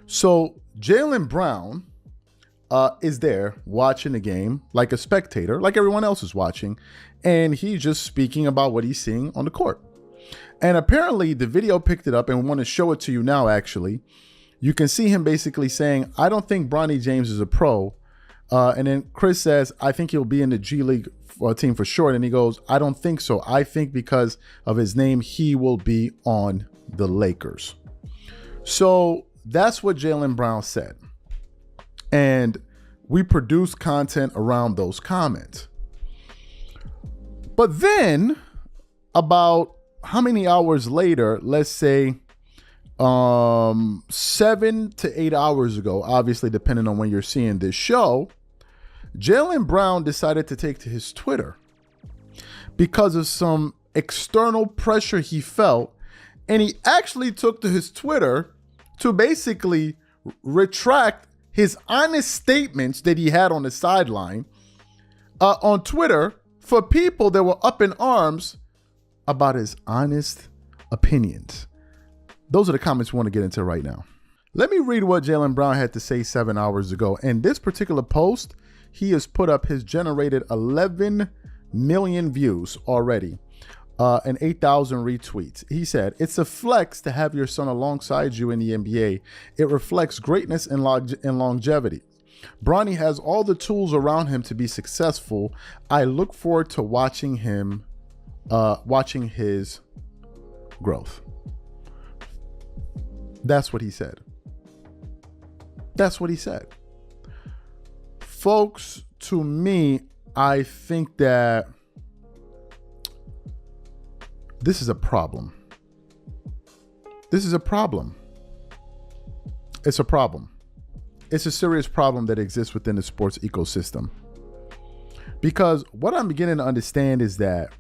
So Jaylen Brown is there watching the game like a spectator, like everyone else is watching, and he's just speaking about what he's seeing on the court. And apparently the video picked it up, and we want to show it to you now. Actually, you can see him basically saying, I don't think Bronny James is a pro. And then Chris says, I think he'll be in the G League team for sure. And he goes, I don't think so. I think because of his name, he will be on the Lakers. So that's what Jaylen Brown said. And we produce content around those comments. But then about how many hours later, let's say 7 to 8 hours ago, obviously depending on when you're seeing this show, Jaylen Brown decided to take to his Twitter because of some external pressure he felt. And he actually took to his Twitter to basically retract his honest statements that he had on the sideline on Twitter for people that were up in arms about his honest opinions. Those are the comments we want to get into right now. Let me read what Jaylen Brown had to say 7 hours ago. And this particular post, he has put up, his generated 11 million views already and 8,000 retweets. He said, it's a flex to have your son alongside you in the NBA. It reflects greatness and longevity. Bronny has all the tools around him to be successful. I look forward to watching his growth. That's what he said. That's what he said. Folks, to me, I think that this is a problem. This is a problem. It's a problem. It's a serious problem that exists within the sports ecosystem. Because what I'm beginning to understand is that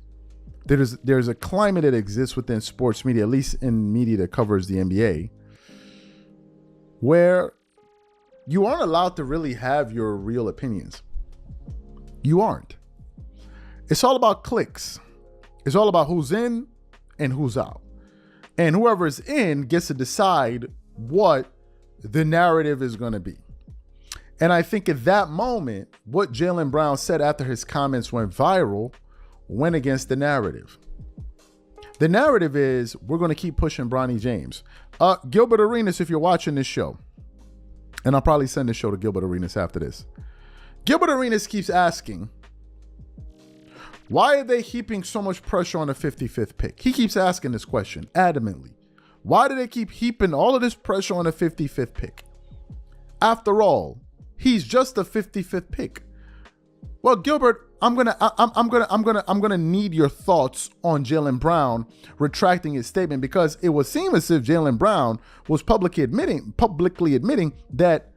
there's a climate that exists within sports media, at least in media that covers the NBA, where you aren't allowed to really have your real opinions. You aren't. It's all about clicks. It's all about who's in and who's out. And whoever's in gets to decide what the narrative is going to be. And I think at that moment, what Jaylen Brown said after his comments went viral went against the narrative. The narrative is, we're going to keep pushing Bronny James. Gilbert Arenas, if you're watching this show, and I'll probably send this show to Gilbert Arenas after this. Gilbert Arenas keeps asking, why are they heaping so much pressure on the 55th pick? He keeps asking this question adamantly. Why do they keep heaping all of this pressure on the 55th pick? After all, he's just the 55th pick. Well, Gilbert, I'm gonna need your thoughts on Jaylen Brown retracting his statement, because it would seem as if Jaylen Brown was publicly admitting that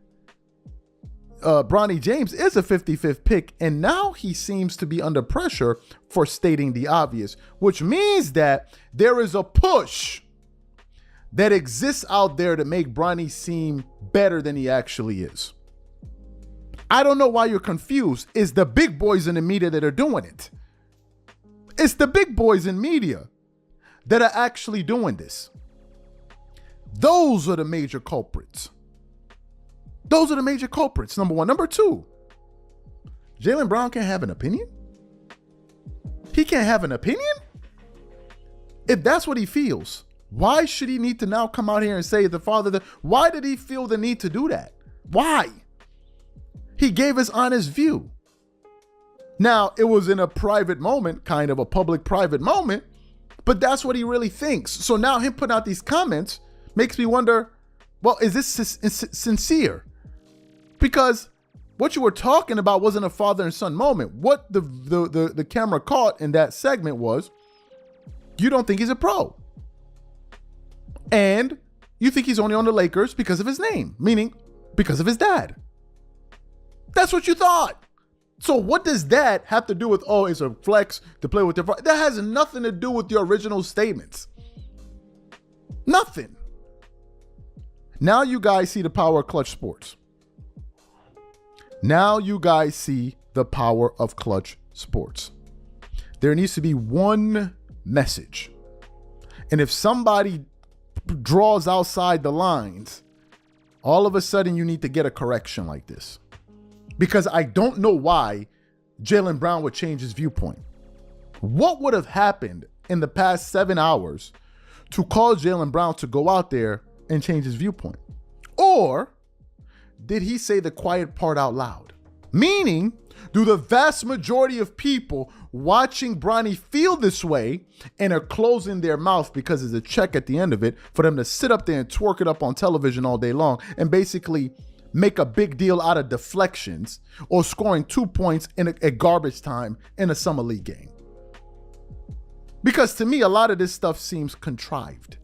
Bronny James is a 55th pick, and now he seems to be under pressure for stating the obvious, which means that there is a push that exists out there to make Bronny seem better than he actually is. I don't know why you're confused. It's the big boys in the media that are doing it. It's the big boys in media that are actually doing this. Those are the major culprits. Those are the major culprits, number one. Number two, Jaylen Brown can't have an opinion? He can't have an opinion? If that's what he feels, why should he need to now come out here and say the father? Why did he feel the need to do that? Why? He gave his honest view. Now, it was in a private moment, kind of a public-private moment, but that's what he really thinks. So now him putting out these comments makes me wonder, well, is this sincere? Because what you were talking about wasn't a father and son moment. What the camera caught in that segment was, you don't think he's a pro. And you think he's only on the Lakers because of his name, meaning because of his dad. That's what you thought. So what does that have to do with, oh, it's a flex to play with their father? That has nothing to do with your original statements. Nothing. Now you guys see the power of Klutch Sports. Now you guys see the power of Klutch Sports. There needs to be one message. And if somebody draws outside the lines all of a sudden you need to get a correction like this. Because I don't know why Jaylen Brown would change his viewpoint. What would have happened in the past 7 hours to cause Jaylen Brown to go out there and change his viewpoint? Or did he say the quiet part out loud? Meaning, do the vast majority of people watching Bronny feel this way and are closing their mouth because there's a check at the end of it for them to sit up there and twerk it up on television all day long and basically make a big deal out of deflections or scoring 2 points in a garbage time in a summer league game? Because to me, a lot of this stuff seems contrived.